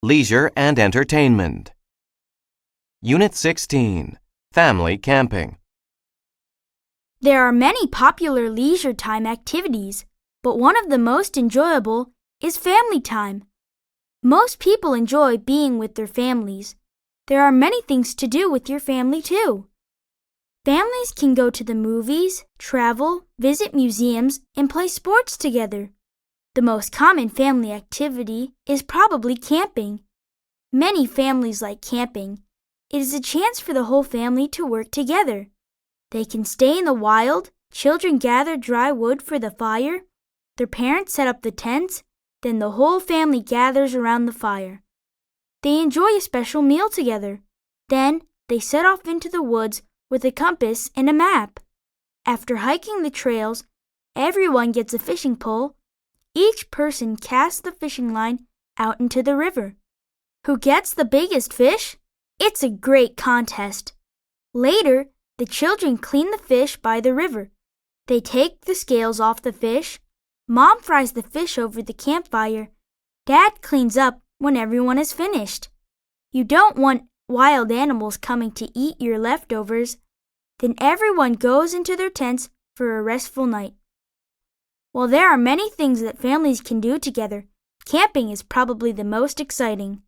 Leisure and Entertainment. Unit 16, Family Camping. There are many popular leisure time activities, but one of the most enjoyable is family time. Most people enjoy being with their families. There are many things to do with your family too. Families can go to the movies, travel, visit museums, and play sports together. The most common family activity is probably camping. Many families like camping. It is a chance for the whole family to work together. They can stay in the wild, children gather dry wood for the fire, their parents set up the tents, then the whole family gathers around the fire. They enjoy a special meal together. Then they set off into the woods with a compass and a map. After hiking the trails, everyone gets a fishing pole. Each person casts the fishing line out into the river. Who gets the biggest fish? It's a great contest. Later, the children clean the fish by the river. They take the scales off the fish. Mom fries the fish over the campfire. Dad cleans up when everyone is finished. You don't want wild animals coming to eat your leftovers. Then everyone goes into their tents for a restful night. While there are many things that families can do together, camping is probably the most exciting.